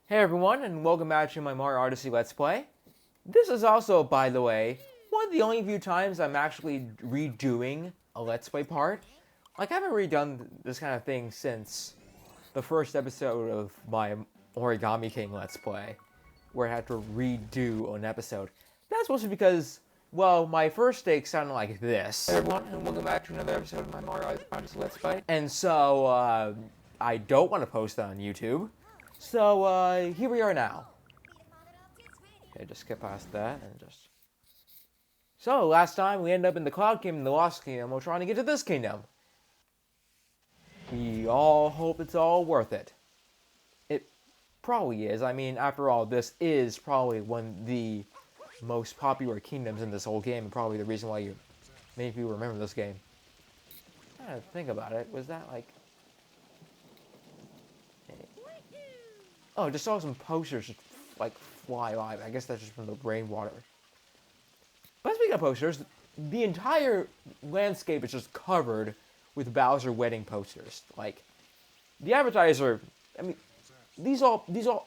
Hey everyone, and welcome back to my Mario Odyssey Let's Play. This is also, by the way, one of the only few times I'm actually redoing a Let's Play part. Like, I haven't redone this kind of thing since the first episode of my Origami King Let's Play, where I had to redo an episode. That's mostly because, well, my first take sounded like this. Hey everyone, and welcome back to another episode of my Mario Odyssey Let's Play. And so, I don't want to post that on YouTube. So, here we are now. Okay, just skip past that and just... So, last time we ended up in the Cloud Kingdom, the Lost Kingdom. We're trying to get to this kingdom. We all hope it's all worth it. It probably is. I mean, after all, this is probably one of the most popular kingdoms in this whole game, and probably the reason why many people remember this game. I don't think about it. Was that like... Oh, just saw some posters just, like, fly by. I guess that's just from the rainwater. But speaking of posters, the entire landscape is just covered with Bowser wedding posters. Like, the advertiser, I mean,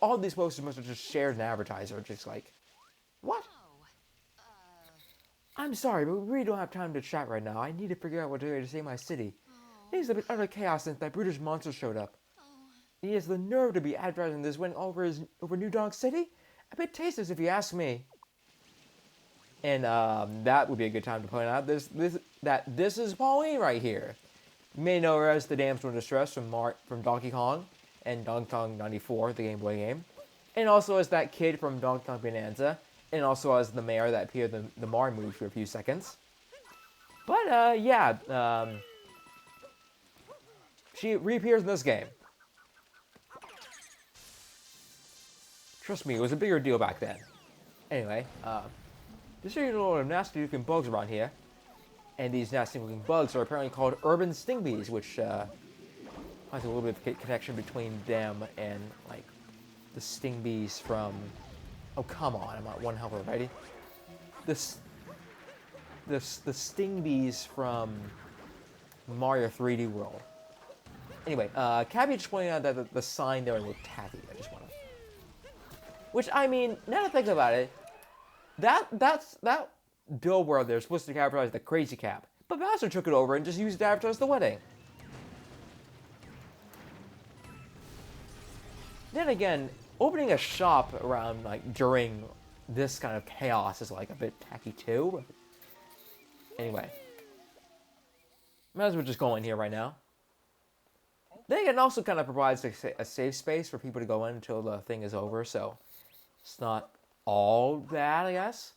all these posters must have just shared an advertiser. Just like, what? I'm sorry, but we really don't have time to chat right now. I need to figure out what to do to save my city. Things have been utter chaos since that brutish monster showed up. He has the nerve to be advertising this win over New Donk City? A bit tasteless if you ask me. And that would be a good time to point out that this is Pauline right here. You may know her as the damsel in distress from Donkey Kong and Donkey Kong 94, the Game Boy game. And also as that kid from Donkey Kong Bonanza. And also as the mayor that appeared in the Mario movie for a few seconds. But yeah, she reappears in this game. Trust me, it was a bigger deal back then. Anyway, there's a lot of nasty looking bugs around here. And these nasty looking bugs are apparently called urban sting bees, which has a little bit of connection between them and, like, the sting bees from... Oh, come on, I'm not one hell of a righty. The sting bees from Mario 3D World. Anyway, Cabby just pointed out that the sign there looked tacky. I just want to... Which, I mean, now to think about it, that billboard there is supposed to advertise the Crazy Cap. But Bowser took it over and just used it to advertise the wedding. Then again, opening a shop around, like, during this kind of chaos is, like, a bit tacky too. Anyway. Might as well just go in here right now. Then again, it also kind of provides a safe space for people to go in until the thing is over, so... It's not all bad, I guess.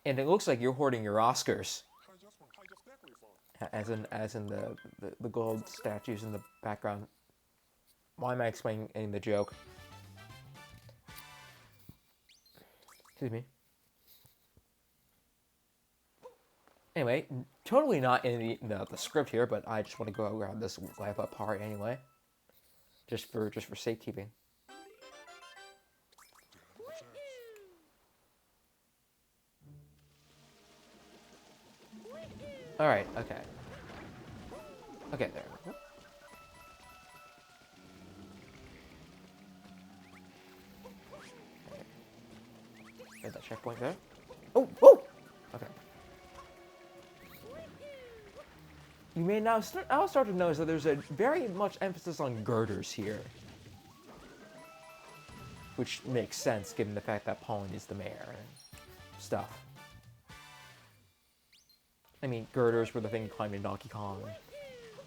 And it looks like you're hoarding your Oscars. As in the gold statues in the background. Why am I explaining the joke? Excuse me. Anyway, totally not in the script here, but I just want to go around this life up part anyway. Just for safekeeping. Alright, okay. Okay, there we go. There's that checkpoint there. Oh! Oh! Okay. You may now start to notice that there's a very much emphasis on girders here. Which makes sense given the fact that Pauline is the mayor and stuff. I mean, girders were the thing you climbed in Donkey Kong.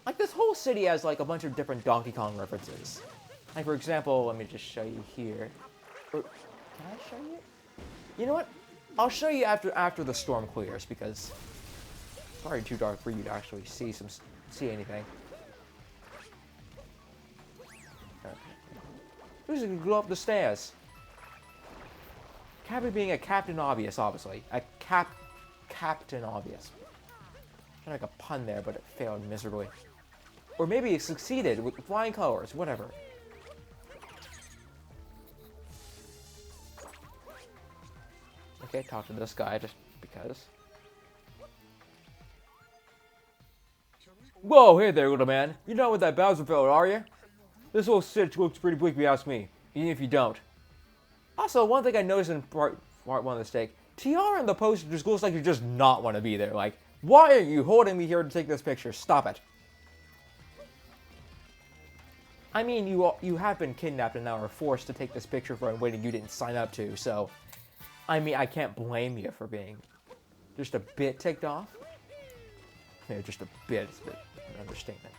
Like, this whole city has, like, a bunch of different Donkey Kong references. Like, for example, let me just show you here. Or, can I show you? You know what? I'll show you after the storm clears, because it's probably too dark for you to actually see anything. Okay. Who's gonna go up the stairs? Cabby being a Captain Obvious, obviously. A Captain Obvious. Like a pun there, but it failed miserably. Or maybe it succeeded with flying colors, whatever. Okay, talk to this guy just because. Whoa, hey there, little man. You're not with that Bowser fellow, are you? This whole sitch looks pretty bleak if you ask me. even if you don't. Also, one thing I noticed in part one of the stake, TR and the poster just looks like you just not want to be there. Like, why are you holding me here to take this picture? Stop it. I mean, you have been kidnapped and now are forced to take this picture for a wedding you didn't sign up to, so... I mean, I can't blame you for being just a bit ticked off. Yeah, just a bit. It's a bit of an understatement.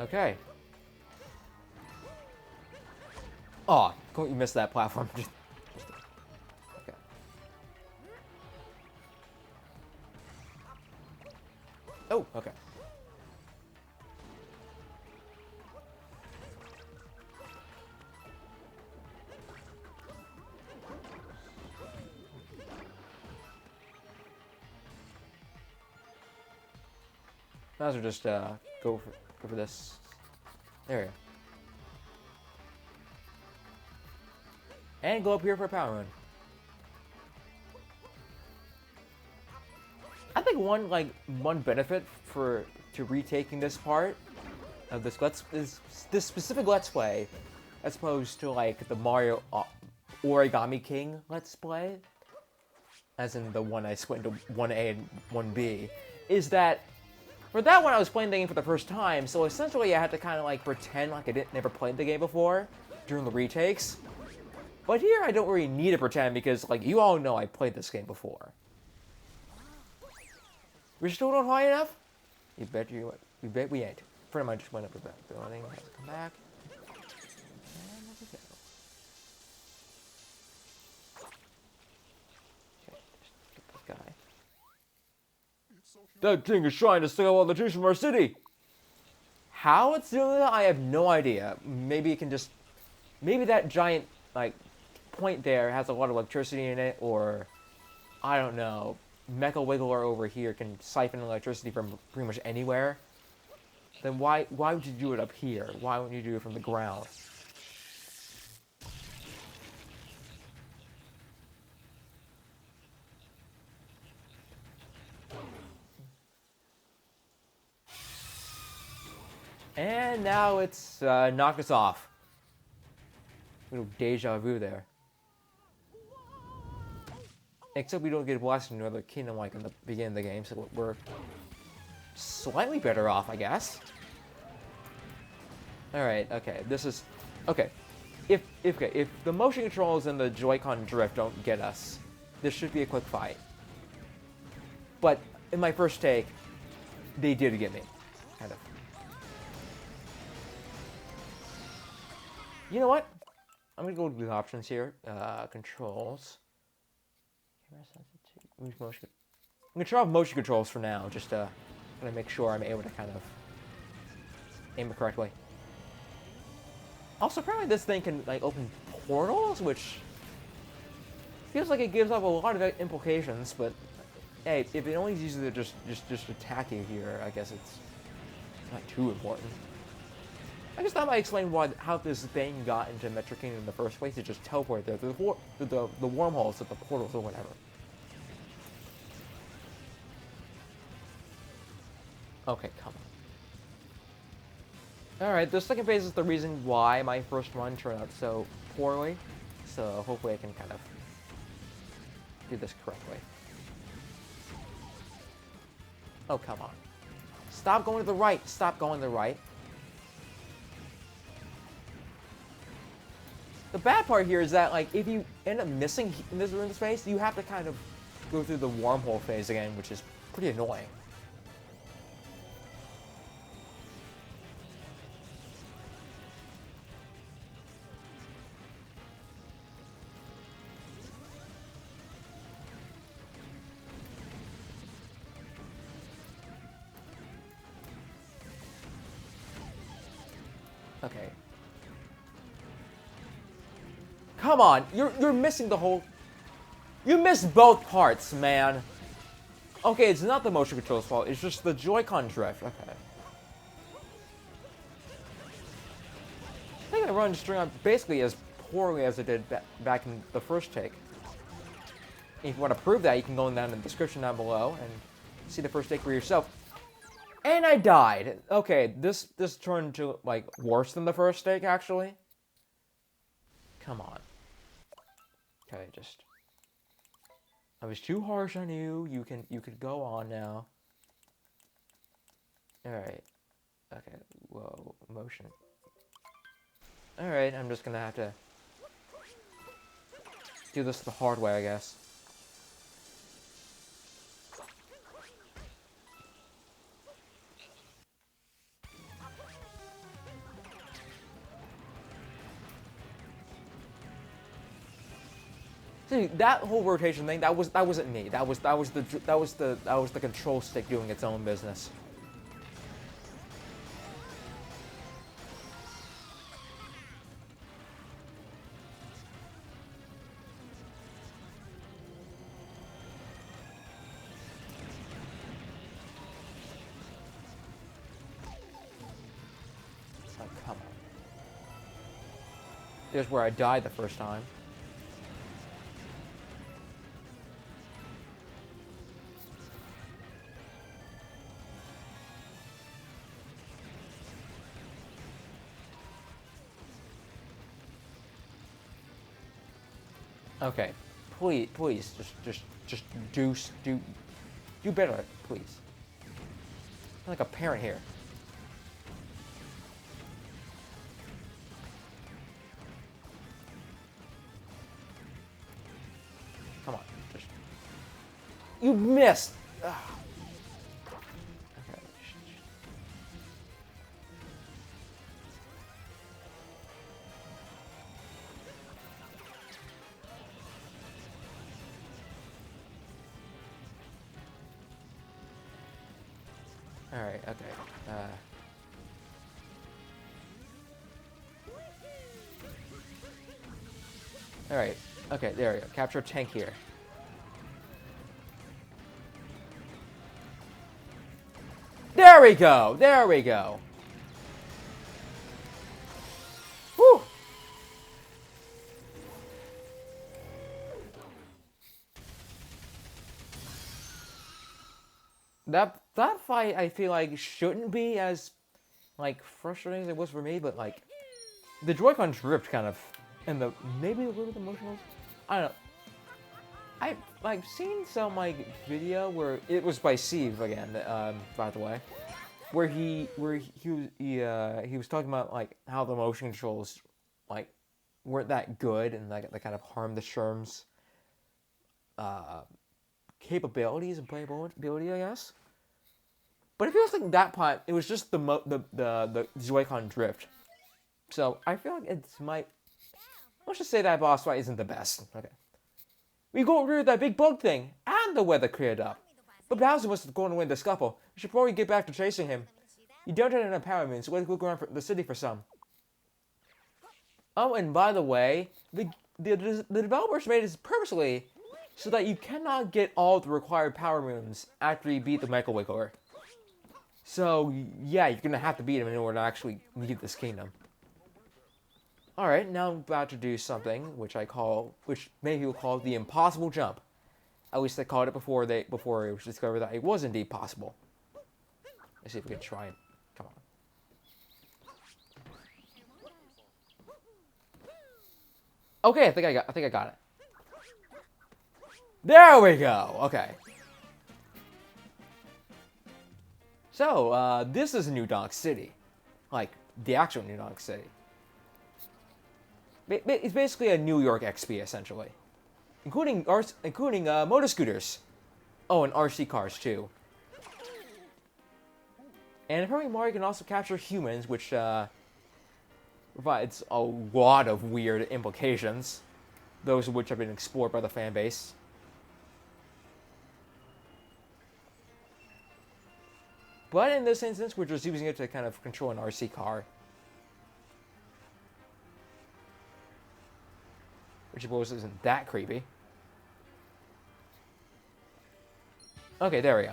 Okay. Oh, you missed that platform. Okay. Oh, okay. Might as well just go for this. There we go. And go up here for a power run. I think one benefit to retaking this part of this this specific Let's Play, as opposed to like the Mario Origami King Let's Play, as in the one I split into 1A and 1B, is that for that one I was playing the game for the first time, so essentially I had to kind of like pretend like I never played the game before during the retakes. But here I don't really need to pretend because, like, you all know I played this game before. We're still not high enough? You bet we ain't. Pretty much just went up with that building. Has to come back. And there we go. Okay, just get this guy. That thing is trying to steal all the juice from our city. How it's doing that, I have no idea. Maybe it can just... Maybe that giant, like, point there has a lot of electricity in it, or... I don't know. Mecha Wiggler over here can siphon electricity from pretty much anywhere. Then why would you do it up here? Why wouldn't you do it from the ground? And now it's knocked us off. Little deja vu there. Except we don't get blasted into another kingdom like in the beginning of the game, so we're slightly better off, I guess. Alright, okay, this is... Okay, if the motion controls and the Joy-Con drift don't get us, this should be a quick fight. But in my first take, they did get me, kind of. You know what? I'm gonna go to the options here. Controls. Camera sensitivity. Motion. I'm gonna turn off motion controls for now, just to make sure I'm able to kind of aim it correctly. Also, apparently this thing can like open portals, which feels like it gives up a lot of implications. But hey, if it only uses it just attack you here, I guess it's not too important. I guess that might explain how this thing got into Metro Kingdom in the first place. It just teleported there through the wormholes at the portals or whatever. Okay, come on. Alright, the second phase is the reason why my first run turned out so poorly. So hopefully I can kind of do this correctly. Oh, come on. Stop going to the right. Stop going to the right. The bad part here is that, like, if you end up missing in this room space, you have to kind of go through the wormhole phase again, which is pretty annoying. Okay. Come on, you're missing the whole... You missed both parts, man. Okay, it's not the motion control's fault, it's just the Joy-Con drift. Okay. I think I run string out basically as poorly as I did back in the first take. If you want to prove that, you can go down in the description down below and see the first take for yourself. And I died. Okay, this turned into, like, worse than the first stake, actually. Come on. Okay, just... I was too harsh on you. You could go on now. Alright. Okay, whoa, motion. Alright, I'm just gonna have to do this the hard way, I guess. See, that whole rotation thing, that wasn't me. That was the control stick doing its own business. Oh, come on. Here's where I died the first time. Okay, please, just do better, please. I'm like a parent here. Come on, just... You missed! Ugh. Okay. Alright, okay. Alright, okay, there we go. Capture a tank here. There we go! There we go! Whew! That fight, I feel like, shouldn't be as, like, frustrating as it was for me, but, like, the Joy-Con dripped kind of, and maybe a little bit emotional. I don't know. I've seen some, like, video where, it was by Steve again, by the way, where he was talking about, like, how the motion controls, like, weren't that good, and, like, they kind of harmed the Sherm's, capabilities and playability, I guess. But it feels like that part, it was just the Joy-Con drift. So I feel like let's just say that boss fight isn't the best. Okay. We got rid of that big bug thing, and the weather cleared up. But Bowser must have gone to win the scuffle. We should probably get back to chasing him. You don't have enough power moons, so let's look around the city for some. Oh, and by the way, the developers made this purposely so that you cannot get all the required power moons after you beat the Mecha Wiggler. So, yeah, you're gonna have to beat him in order to actually leave this kingdom. Alright, now I'm about to do something which many people call the impossible jump. At least they called it before it was discovered that it was indeed possible. Let's see if we can try it. Come on. Okay, I think I got it. There we go. Okay. So, this is New Donk City. Like, the actual New Donk City. It's basically a New York XP, essentially. Including motor scooters. Oh, and RC cars, too. And apparently Mario can also capture humans, which, provides a lot of weird implications. Those of which have been explored by the fan base. But in this instance, we're just using it to kind of control an RC car. Which I suppose isn't that creepy. Okay, there we go.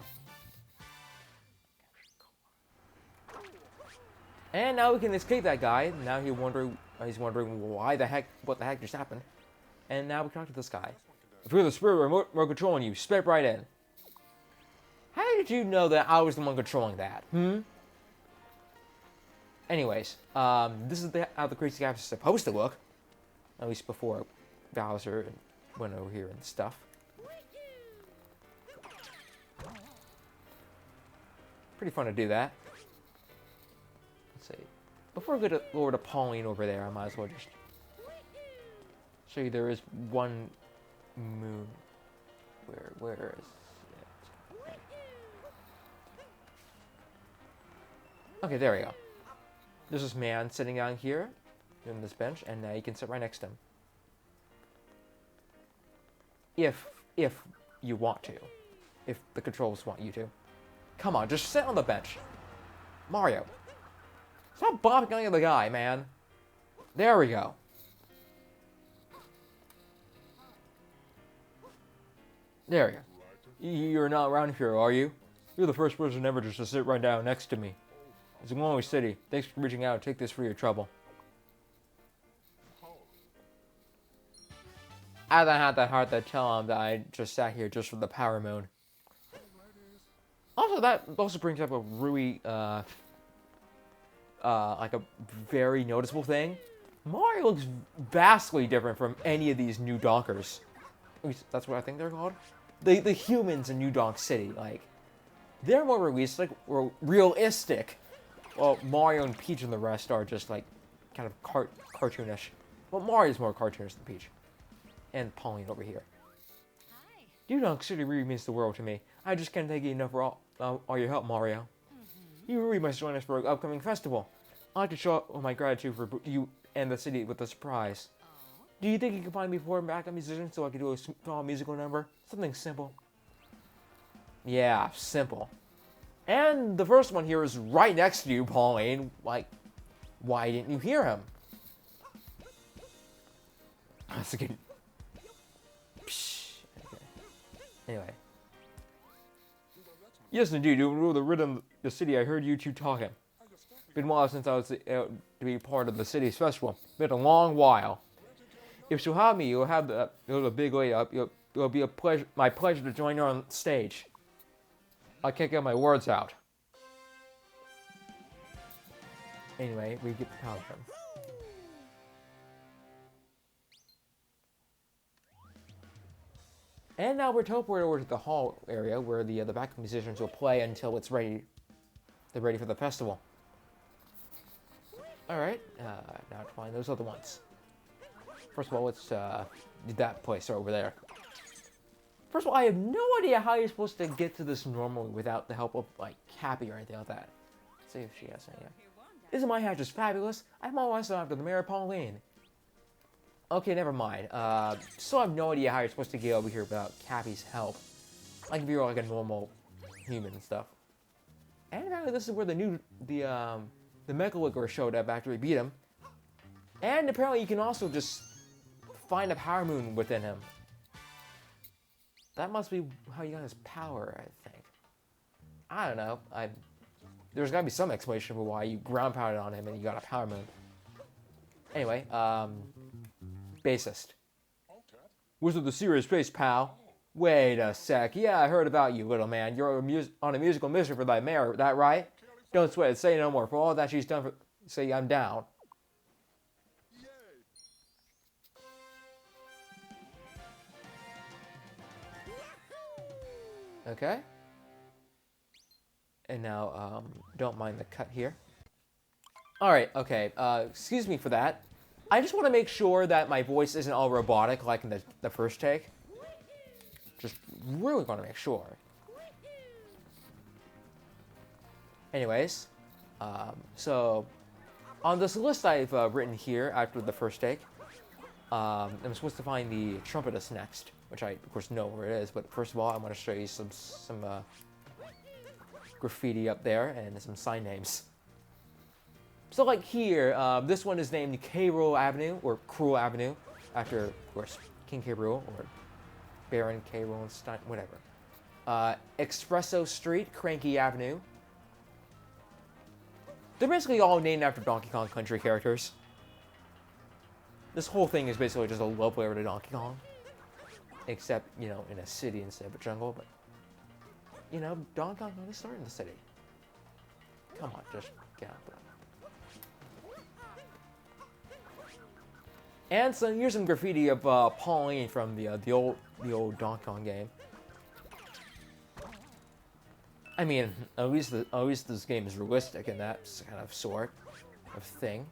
And now we can escape that guy. Now he's wondering what the heck just happened. And now we can talk to this guy. If you're the spirit remote controlling you, step right in. How did you did you know that I was the one controlling that? Anyways, this is how the Crazy Cat is supposed to look. At least before Bowser went over here and stuff. Pretty fun to do that. Let's see. Before we go to Lord of Pauline over there, I might as well just show you there is one moon. Where is it? Okay, there we go. There's this man sitting down here on this bench, and you can sit right next to him. If you want to. If the controls want you to. Come on, just sit on the bench. Mario. Stop bopping on the other guy, man. There we go. There we go. You're not around here, are you? You're the first person ever just to sit right down next to me. It's a lonely city. Thanks for reaching out. Take this for your trouble. I don't have the heart to tell him that I just sat here just for the power mode. Also, that also brings up a really, like a very noticeable thing. Mario looks vastly different from any of these new Donkers. At least that's what I think they're called. The humans in New Donk City, like, they're more realistic. Well, Mario and Peach and the rest are just like kind of cartoonish. Well, Mario's more cartoonish than Peach. And Pauline over here. New Donk City really means the world to me. I just can't thank you enough for all your help, Mario. You really must join us for an upcoming festival. I'd like to show my gratitude for you and the city with a surprise. Do you think you can find me for a backup musician so I can do a small musical number? Something simple. Yeah, simple. And the first one here is right next to you, Pauline. Like, why didn't you hear him? That's a good... Okay. Anyway. Yes, indeed. You rule the rhythm of the city. I heard you two talking. Been a while since I was to be part of the city's festival. Been a long while. If she'll have me, you'll have the big lady up. It'll be my pleasure to join her on stage. I can't get my words out. Anyway, we get the power from. And now we're teleported over to the hall area where the backup musicians will play until it's ready. They're ready for the festival. All right, now to find those other ones. First of all, let's do that place over there. First of all, I have no idea how you're supposed to get to this normally without the help of, like, Cappy or anything like that. Let's see if she has any. Isn't my hat just fabulous? I'm almost after the Mayor Pauline. Okay, never mind. Still have no idea how you're supposed to get over here without Cappy's help. Like if you're like a normal human and stuff. And apparently this is where the Mechalicor showed up after we beat him. And apparently you can also just find a power moon within him. That must be how you got his power, I think. I don't know. There's got to be some explanation for why you ground pounded on him and you got a power moon. Anyway, bassist. Wizard of the Serious Face, pal. Wait a sec. Yeah, I heard about you, little man. You're on a musical mission for thy mayor, that right? Don't sweat it. Say no more. For all that she's done, say I'm down. Okay. And now, don't mind the cut here. Alright, okay. Excuse me for that. I just want to make sure that my voice isn't all robotic like in the first take. Just really want to make sure. Anyways, so on this list I've written here after the first take, I'm supposed to find the trumpetist next, which I of course know where it is. But first of all, I want to show you some graffiti up there and some sign names. So like here, this one is named K. Rool Avenue, or Cruel Avenue, after, of course, King K. Rool, or Baron K. Rolenstein, whatever. Espresso Street, Cranky Avenue. They're basically all named after Donkey Kong Country characters. This whole thing is basically just a love letter to Donkey Kong. Except, you know, in a city instead of a jungle, but... you know, Donkey Kong is starting the city. Come on, just get out there. And here's some graffiti of Pauline from the old Donkey Kong game. I mean, at least this game is realistic in that kind of sort of thing.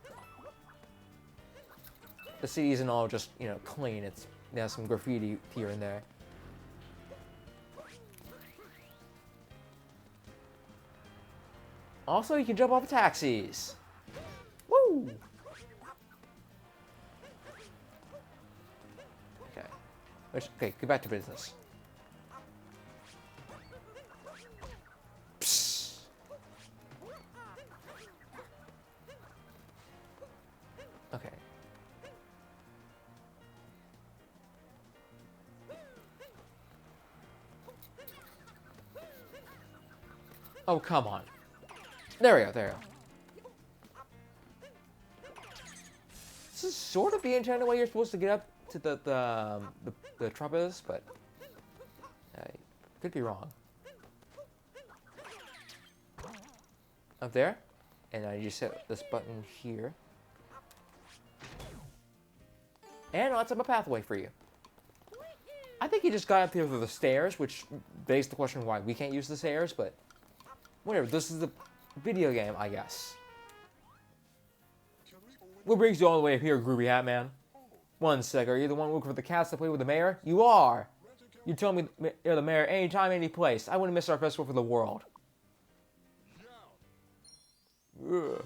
The city isn't all just, you know, clean. It has some graffiti here and there. Also, you can jump off of taxis. Woo! Okay. Okay, get back to business. Psst. Okay. Oh, come on. There we go, there we go. This is sort of the intended way you're supposed to get up to the trumpets, but I could be wrong. Up there, and I just hit this button here. And let's have a pathway for you. I think you just got up here through the stairs, which begs the question why we can't use the stairs, but whatever, this is the video game, I guess. What brings you all the way up here, Groovy Hat Man? One sec, are you the one looking for the cats to play with the mayor? You are! You tell me you're the mayor anytime, any place. I wouldn't miss our festival for the world. Ugh.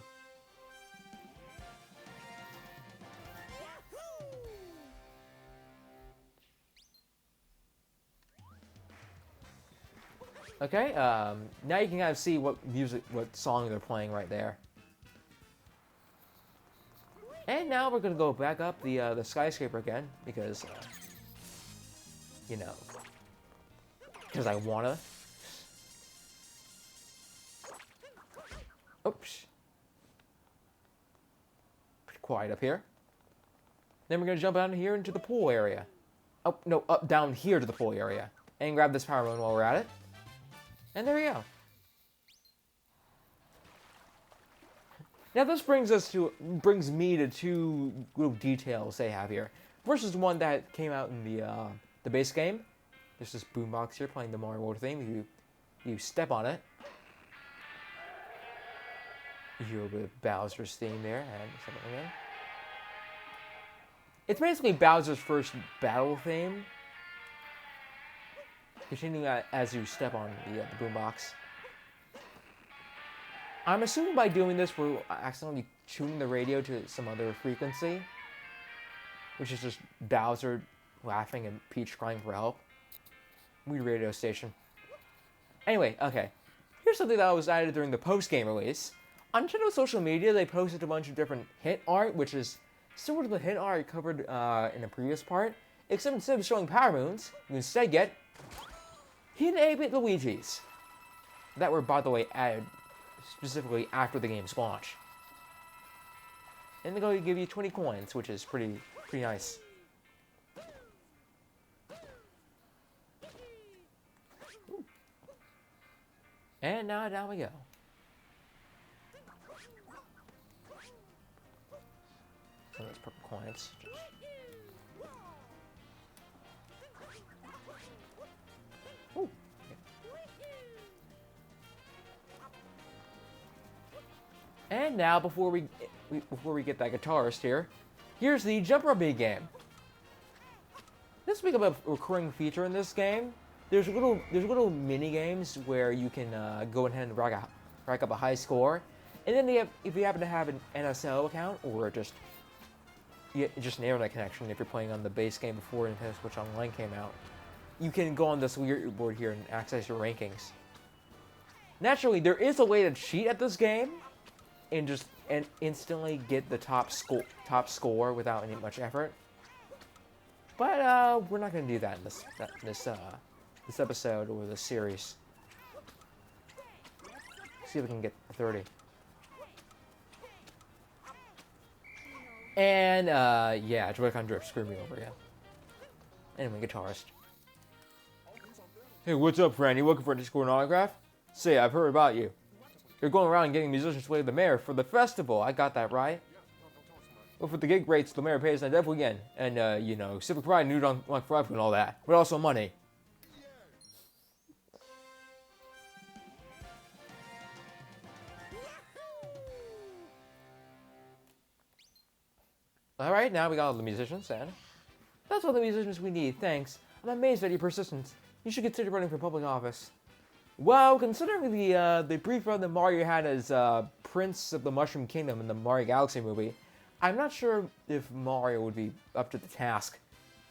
Okay, now you can kind of see what song they're playing right there. And now we're gonna go back up the skyscraper again because, you know, because I wanna. Oops. Pretty quiet up here. Then we're gonna jump down here into the pool area. Oh no, up down here to the pool area, and grab this power moon while we're at it. And there we go. Now this brings me to two little details they have here. First is one that came out in the base game. There's this boombox here playing the Mario World theme. You step on it, you hear a bit of Bowser's theme there, and something in. It's basically Bowser's first battle theme. Continuing as you step on the boombox. I'm assuming by doing this, we're accidentally tuning the radio to some other frequency, which is just Bowser laughing and Peach crying for help. Weird radio station. Anyway, okay. Here's something that was added during the post-game release. On Nintendo's social media, they posted a bunch of different hit art, which is similar to the hit art covered in the previous part, except instead of showing power moons, you instead get hidden 8-bit Luigis. That were, by the way, added specifically after the game's launch. And they're going to give you 20 coins, which is pretty nice. Ooh. And now down we go. So that's purple coins. Ooh. And now, before we get that guitarist here, here's the Jump Rugby game. This will become a recurring feature in this game. There's little mini games where you can go ahead and rack up a high score, and then if you happen to have an NSL account or just an internet connection, if you're playing on the base game before Nintendo Switch Online came out, you can go on this leaderboard here and access your rankings. Naturally, there is a way to cheat at this game and instantly get the top score without any much effort. But we're not going to do that in this episode or this series. See if we can get 30. And yeah, Joy-Con Drift screwed me over, yeah. Anyway, guitarist. Hey, what's up, friend? You looking for a Discord autograph? Say, I've heard about you. You're going around getting musicians to play the mayor for the festival. I got that right. Well, for the gig rates, the mayor pays, I definitely again. And, you know, civic pride, new on like forever and all that. But also money. Alright, now we got all the musicians, and that's all the musicians we need, thanks. I'm amazed at your persistence. You should consider running for public office. Well, considering the brief run that Mario had as Prince of the Mushroom Kingdom in the Mario Galaxy movie, I'm not sure if Mario would be up to the task.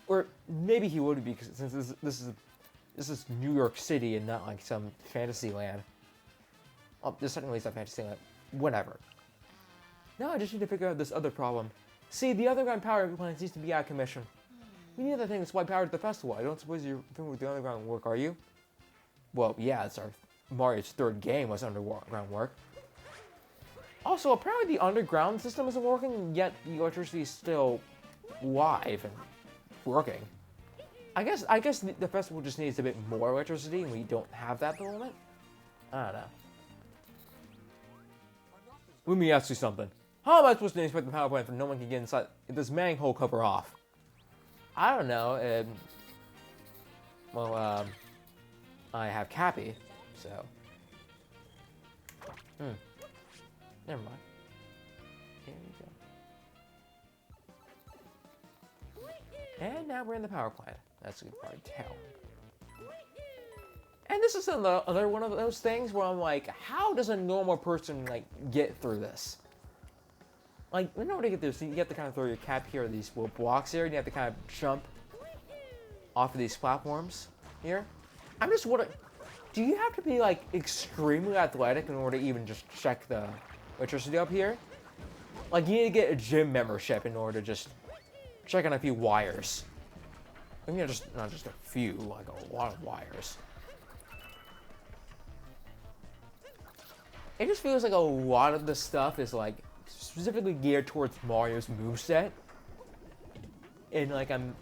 Or maybe he would be, because since this is New York City and not like some fantasy land. Oh, this technically is not fantasy land. Whatever. Now I just need to figure out this other problem. See, the underground power plant needs to be out of commission. We need that thing to supply power to the festival. I don't suppose you're familiar with the underground work, are you? Well, yeah, it's our Mario's third game was underground work. Also, apparently the underground system isn't working, yet the electricity is still live and working. I guess the festival just needs a bit more electricity, and we don't have that at the moment. I don't know. Let me ask you something. How am I supposed to inspect the power plant if no one can get inside this manhole cover off? I don't know. Well, I have Cappy, so. Never mind. Here we go. And now we're in the power plant. That's a good part to tell. And this is another one of those things where I'm like, how does a normal person like get through this? Like, in order to get this, you have to kind of throw your cap here, these little blocks here, and you have to kind of jump off of these platforms here. I'm just wondering, do you have to be like extremely athletic in order to even just check the electricity up here? Like, you need to get a gym membership in order to just check on a few wires. I mean, not just a few, like a lot of wires. It just feels like a lot of the stuff is like specifically geared towards Mario's moveset. And like I'm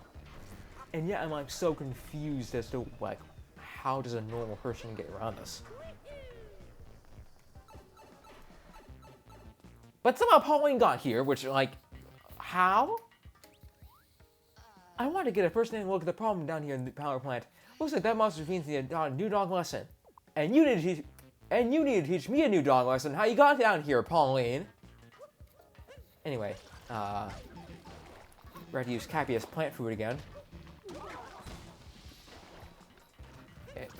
like so confused as to like how does a normal person get around this? But somehow Pauline got here, which like how? I want to get a first-hand look at the problem down here in the power plant. Looks like that monster fiends need a new dog lesson. And you need to teach me a new dog lesson. How you got down here, Pauline? Anyway, we're going to use Cappy as plant food again.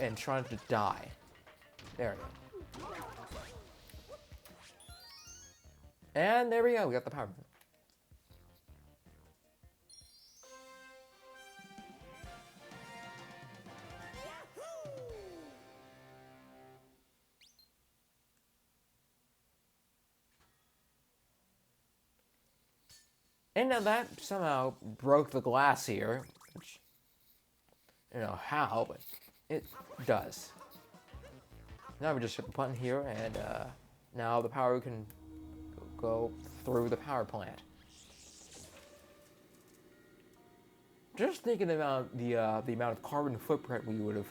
And trying to die. There we go. And there we go, we got the power. And now that somehow broke the glass here, which, I don't know how, but it does. Now we just hit the button here, and now the power can go through the power plant. Just thinking about the amount of carbon footprint we would have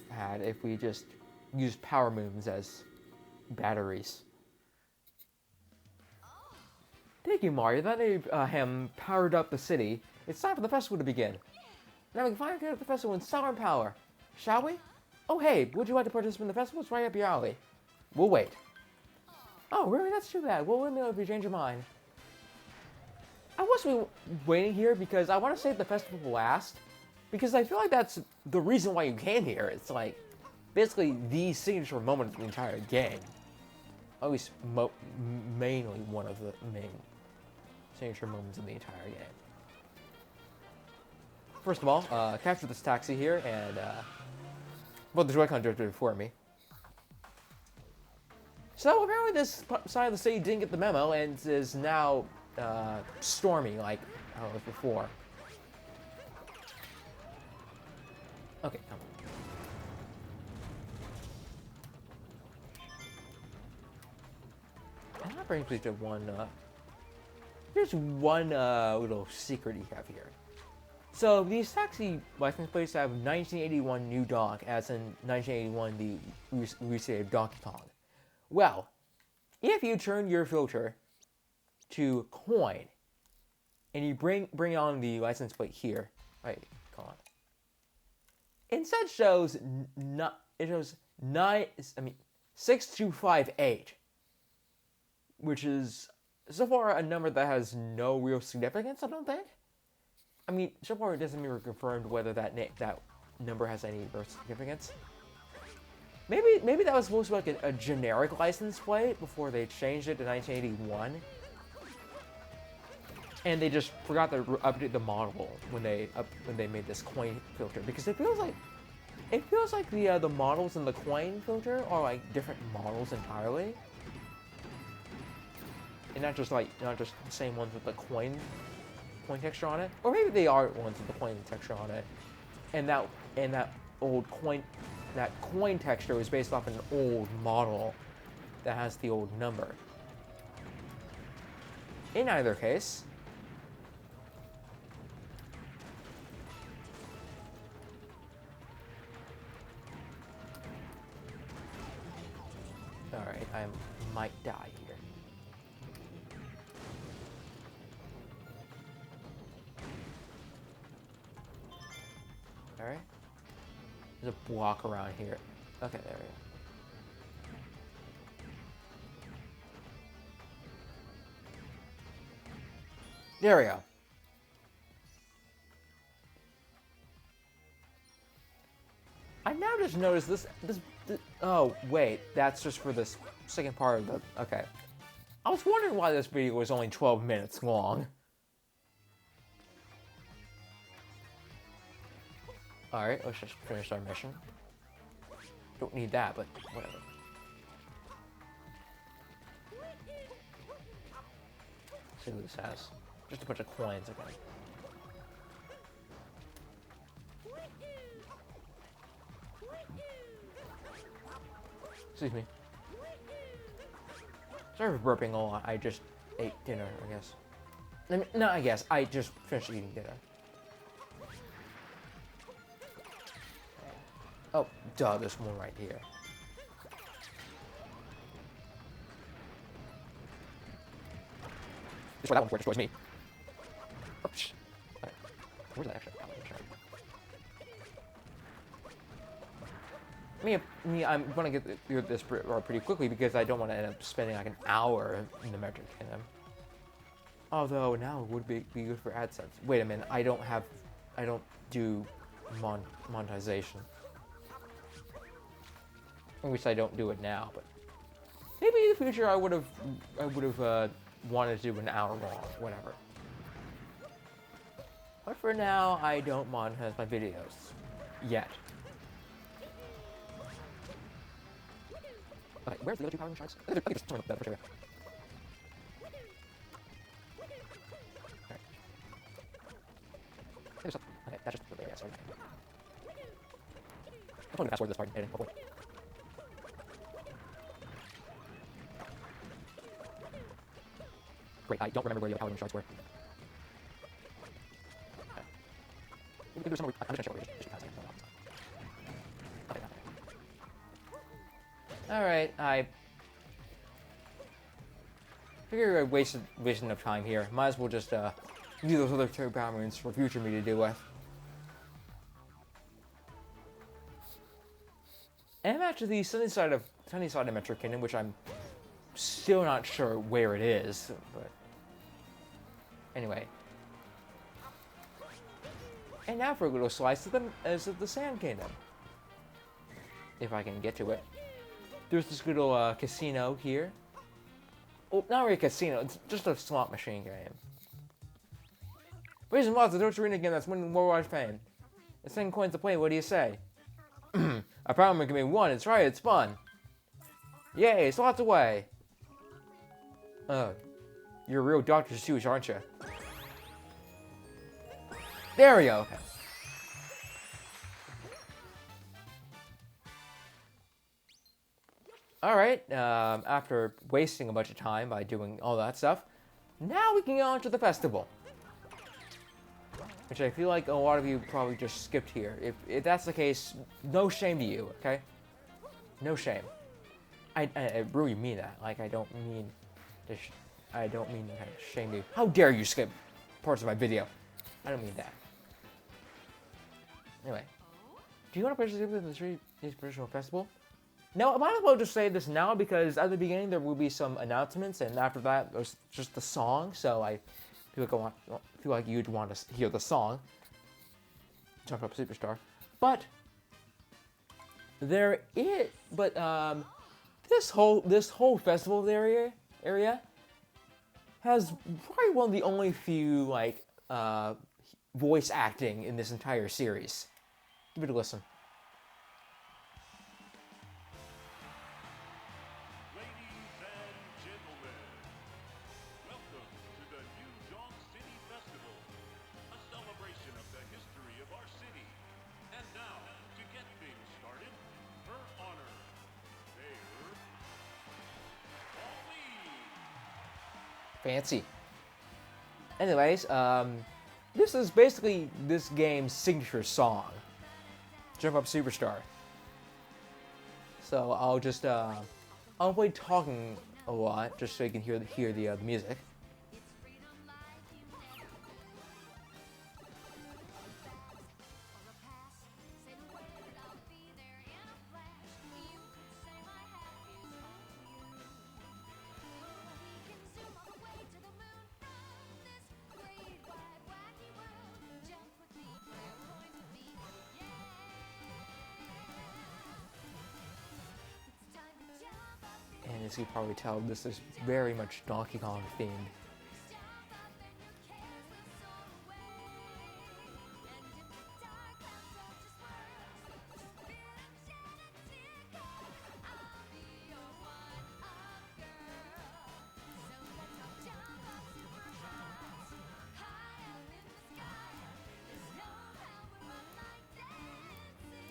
had if we just used power moons as batteries. Thank you, Mario. That him powered up the city. It's time for the festival to begin. Now we can finally get the festival in Southern Power. Shall we? Oh, hey, would you like to participate in the festival? It's right up your alley. We'll wait. Oh, really? That's too bad. We'll let me know if you change your mind. I was waiting here because I want to save the festival for last. Because I feel like that's the reason why you came here. It's like, basically the signature moment of the entire game. At least mainly one of the main signature moments in the entire game. First of all, capture this taxi here, and well, the Joy-Con did it for me. So apparently this side of the city didn't get the memo and is now stormy like how it was before. Okay, come on. And that brings me to one, here's one little secret you have here. So these taxi license plates have 1981 new donk, as in 1981 the release date of Donkey Kong. Well, if you turn your filter to coin, and you bring on the license plate here, right? Come on. Instead shows it shows 6258, which is so far a number that has no real significance. I don't think. I mean, so far it doesn't even confirmed whether that number has any real significance. Maybe that was supposed to be like a generic license plate before they changed it to 1981. And they just forgot to update the model when they made this coin filter, because it feels like the models in the coin filter are like different models entirely, and not just the same ones with the coin texture on it. Or maybe they are ones with the coin texture on it, and that coin texture is based off an old model that has the old number. In either case. Alright, I might die here. Alright. There's a block around here. Okay, there we go. There we go. I now just noticed this. Oh, wait. That's just for this second part of the... Okay. I was wondering why this video was only 12 minutes long. Alright, let's just finish our mission. Don't need that, but whatever. Let's see what this has. Just a bunch of coins, okay. Excuse me. Sorry for burping a lot. I just ate dinner, I guess. I mean, no, I guess. I just finished eating dinner. Oh, duh, there's one right here. That's why that one destroys me. Oops. Okay. Where's that extra? I'm going to get through this pretty quickly because I don't want to end up spending like an hour in the Magic Kingdom. Although now it would be good for AdSense. Wait a minute, I don't do monetization. At least I don't do it now, but maybe in the future I would have wanted to do an hour long, whatever. But for now, I don't monetize my videos yet. Okay, where's the other two powering sharks? I think there's someone up there for sure. Alright. Okay, that's just the way I started. I'm going to fast forward this part and hopefully. Great, I don't remember where the powering sharks were. Okay. Maybe there's somewhere. I'm just gonna show you. Okay, alright, I figure I wasted enough time here. Might as well just use those other two power moons for future me to deal with. And I'm actually the sunny side of Metro Kingdom, which I'm still not sure where it is, but anyway. And now for a little slice of the Sand Kingdom, if I can get to it. There's this little casino here. Well, not really a casino, it's just a slot machine game. Raising lots of Torch Arena game that's winning worldwide fame. It's 10 coins to play, what do you say? I probably can be one, it's right, it's fun. Yay, slots away. Oh, you're a real Dr. Seuss, aren't you? There we go, okay. Alright, after wasting a bunch of time by doing all that stuff, now we can get on to the festival. which I feel like a lot of you probably just skipped here. If that's the case, no shame to you, okay? No shame. I really mean that. Like, I don't mean I don't mean to kind of shame you. How dare you skip parts of my video? I don't mean that. Anyway, do you want to participate in the Street Traditional Festival? No, I might as well just say this now because at the beginning there will be some announcements, and after that there's just the song. So I feel like you'd want to hear the song. Jump Up Superstar, but there is, this whole festival area has probably one of the only few like voice acting in this entire series. Give it a listen. Ladies and gentlemen, welcome to the New Donk City Festival, a celebration of the history of our city. And now, to get things started, her honor, Mayor Pauline. Fancy. Anyways, this is basically this game's signature song, Jump Up Superstar. So I'll be talking a lot just so you can hear the music. And as you can probably tell, this is very much Donkey Kong themed.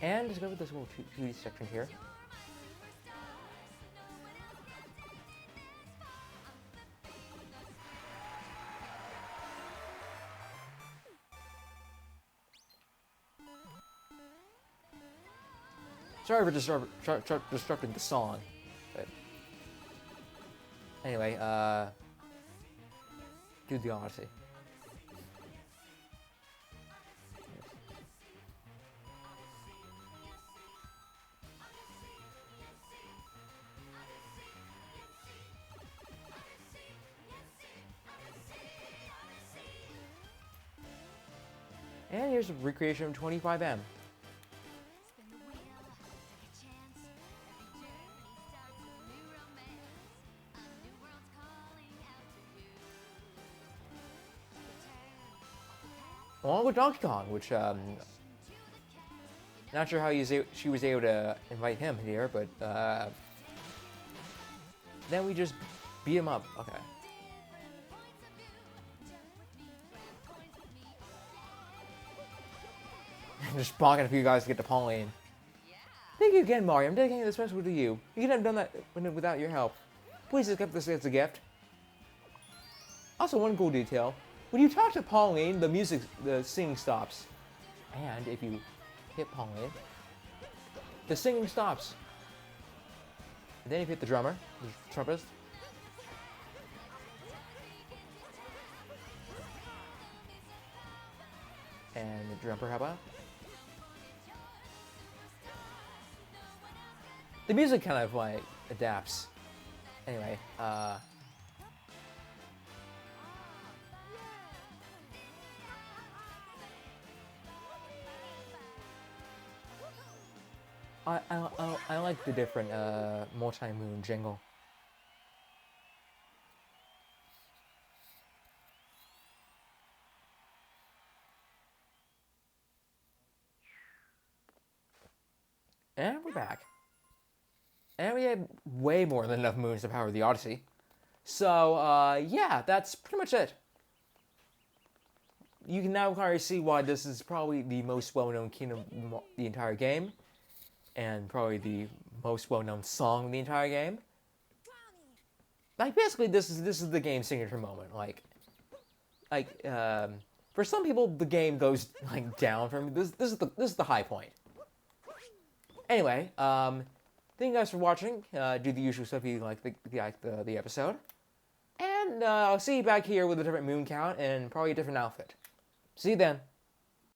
And let's go with this little 2D section here. Sorry for disrupting the song, but anyway, do the Odyssey. And here's a recreation of 25M. Along with Donkey Kong, which, not sure how she was able to invite him here, but, then we just beat him up. Okay. Just bonking a few guys to get to Pauline. Thank you again, Mario. I'm dedicating this festival to you. You couldn't have done that without your help. Please accept this as a gift. Also, one cool detail. When you talk to Pauline, the singing stops. And if you hit Pauline, the singing stops. And then if you hit the drummer, the trumpet. And the drummer, how about? The music kind of like adapts. Anyway, I like the different multi-moon jingle. And we're back. And we had way more than enough moons to power the Odyssey. So, yeah, that's pretty much it. You can now kind of see why this is probably the most well-known kingdom of the entire game. And probably the most well-known song in the entire game. Like, basically, this is the game's signature moment. For some people, the game goes like down from this. This is the high point. Anyway, thank you guys for watching. Do the usual stuff if you like the episode, and I'll see you back here with a different moon count and probably a different outfit. See you then.